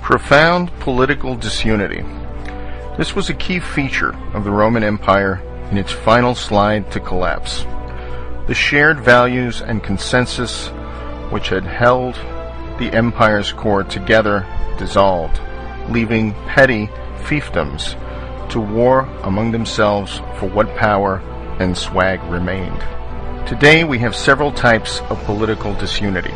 Profound political disunity. This was a key feature of the Roman Empire in its final slide to collapse. The shared values and consensus which had held the empire's core together dissolved, leaving petty fiefdoms to war among themselves for what power and swag remained. Today we have several types of political disunity.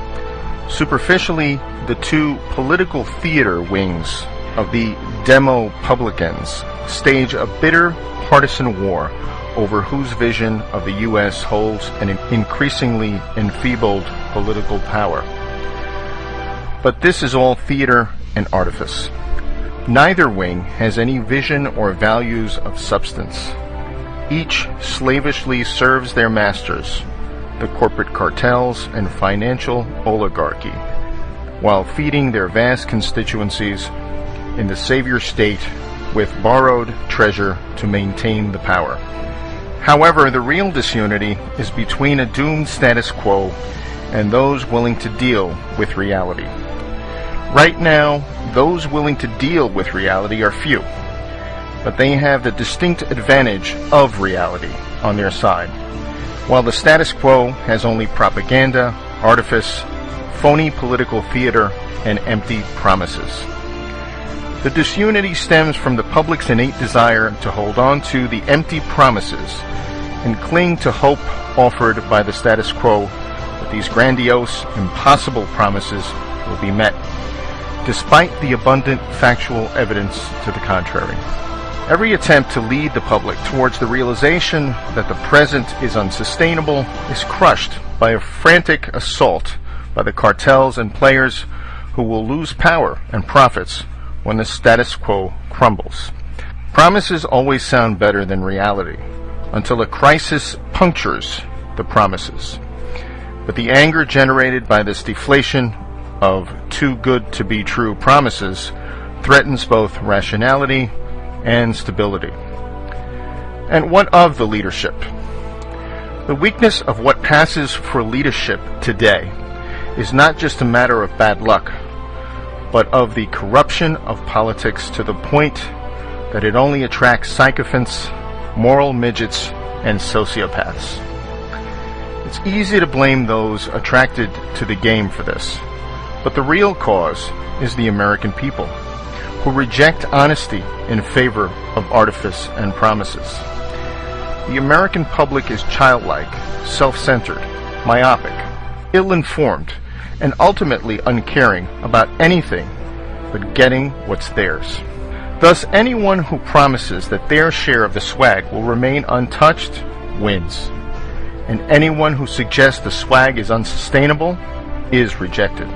Superficially, the two political theater wings of the Demo-publicans stage a bitter partisan war over whose vision of the U.S. holds an increasingly enfeebled political power. But this is all theater and artifice. Neither wing has any vision or values of substance. Each slavishly serves their masters, the corporate cartels and financial oligarchy, while feeding their vast constituencies in the savior state with borrowed treasure to maintain the power. However, the real disunity is between a doomed status quo and those willing to deal with reality. Right now, those willing to deal with reality are few, but they have the distinct advantage of reality on their side, while the status quo has only propaganda, artifice, phony political theater, and empty promises. The disunity stems from the public's innate desire to hold on to the empty promises and cling to hope offered by the status quo that these grandiose, impossible promises will be met, despite the abundant factual evidence to the contrary. Every attempt to lead the public towards the realization that the present is unsustainable is crushed by a frantic assault by the cartels and players who will lose power and profits when the status quo crumbles. Promises always sound better than reality until a crisis punctures the promises. But the anger generated by this deflation of too good to be true promises threatens both rationality and stability. And what of the leadership? The weakness of what passes for leadership today is not just a matter of bad luck, but of the corruption of politics to the point that it only attracts sycophants, moral midgets, and sociopaths. It's easy to blame those attracted to the game for this, but the real cause is the American people, who reject honesty in favor of artifice and promises. The American public is childlike, self-centered, myopic, ill-informed, and ultimately uncaring about anything but getting what's theirs. Thus, anyone who promises that their share of the swag will remain untouched wins, and anyone who suggests the swag is unsustainable is rejected.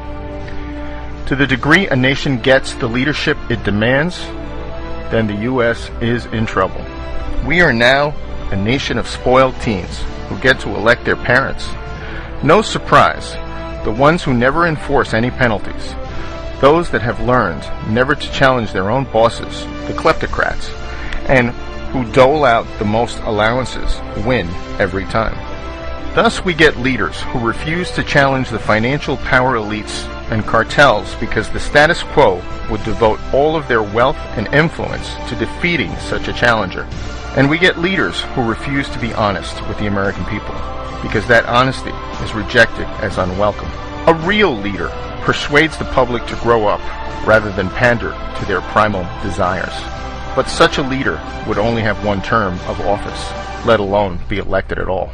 To the degree a nation gets the leadership it demands, then the U.S. is in trouble. We are now a nation of spoiled teens who get to elect their parents. No surprise, the ones who never enforce any penalties, those that have learned never to challenge their own bosses, the kleptocrats, and who dole out the most allowances, win every time. Thus we get leaders who refuse to challenge the financial power elites and cartels because the status quo would devote all of their wealth and influence to defeating such a challenger. And we get leaders who refuse to be honest with the American people because that honesty is rejected as unwelcome. A real leader persuades the public to grow up rather than pander to their primal desires. But such a leader would only have one term of office, let alone be elected at all.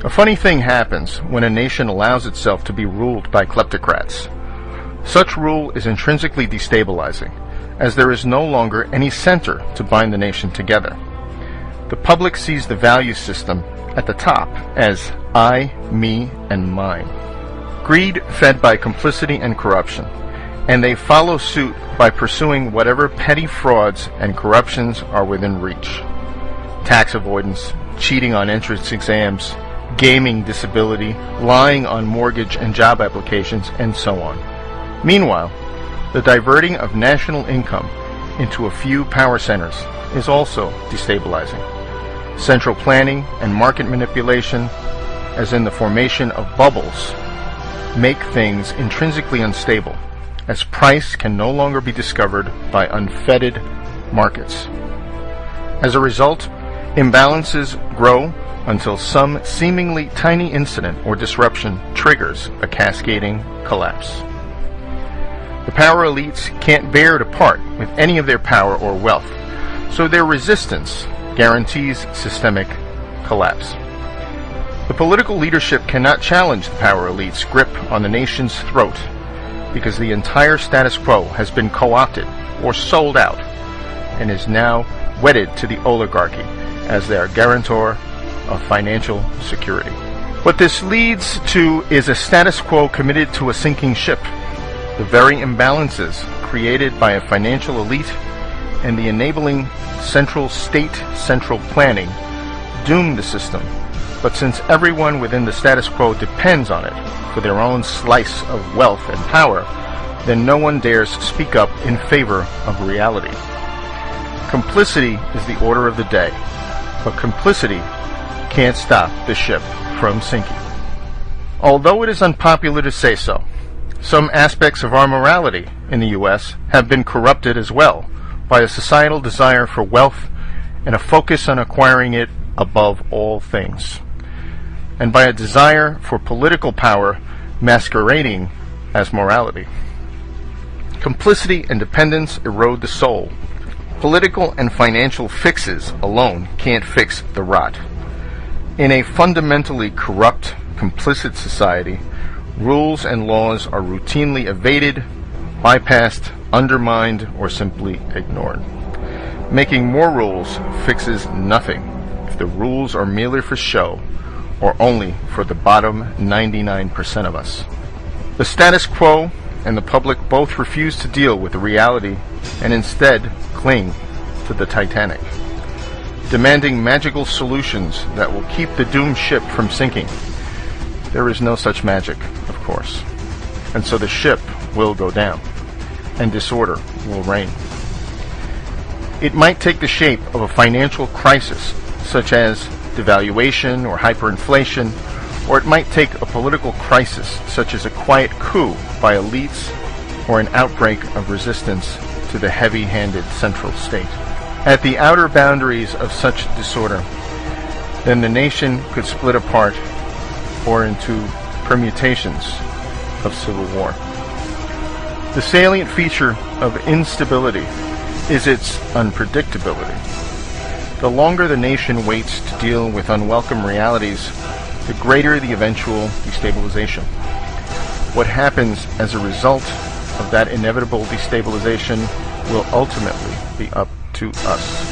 A funny thing happens when a nation allows itself to be ruled by kleptocrats. Such rule is intrinsically destabilizing, as there is no longer any center to bind the nation together. The public sees the value system at the top as I, me, and mine. Greed fed by complicity and corruption, and they follow suit by pursuing whatever petty frauds and corruptions are within reach. Tax avoidance, cheating on entrance exams, gaming disability, lying on mortgage and job applications, and so on. Meanwhile, the diverting of national income into a few power centers is also destabilizing. Central planning and market manipulation, as in the formation of bubbles, make things intrinsically unstable, as price can no longer be discovered by unfettered markets. As a result, imbalances grow until some seemingly tiny incident or disruption triggers a cascading collapse. The power elites can't bear to part with any of their power or wealth, so their resistance guarantees systemic collapse. The political leadership cannot challenge the power elite's grip on the nation's throat because the entire status quo has been co-opted or sold out and is now wedded to the oligarchy as their guarantor of financial security. What this leads to is a status quo committed to a sinking ship. The very imbalances created by a financial elite and the enabling central planning doom the system. But since everyone within the status quo depends on it for their own slice of wealth and power, then no one dares speak up in favor of reality. Complicity is the order of the day, but complicity can't stop the ship from sinking. Although it is unpopular to say so, some aspects of our morality in the U.S. have been corrupted as well by a societal desire for wealth and a focus on acquiring it above all things, and by a desire for political power masquerading as morality. Complicity and dependence erode the soul. Political and financial fixes alone can't fix the rot. In a fundamentally corrupt, complicit society, rules and laws are routinely evaded, bypassed, undermined, or simply ignored. Making more rules fixes nothing if the rules are merely for show or only for the bottom 99% of us. The status quo and the public both refuse to deal with the reality and instead cling to the Titanic, demanding magical solutions that will keep the doomed ship from sinking. There is no such magic, of course, and so the ship will go down, and disorder will reign. It might take the shape of a financial crisis, such as devaluation or hyperinflation, or it might take a political crisis, such as a quiet coup by elites or an outbreak of resistance to the heavy-handed central state. At the outer boundaries of such disorder, then the nation could split apart or into permutations of civil war. The salient feature of instability is its unpredictability. The longer the nation waits to deal with unwelcome realities, the greater the eventual destabilization. What happens as a result of that inevitable destabilization will ultimately be up to us.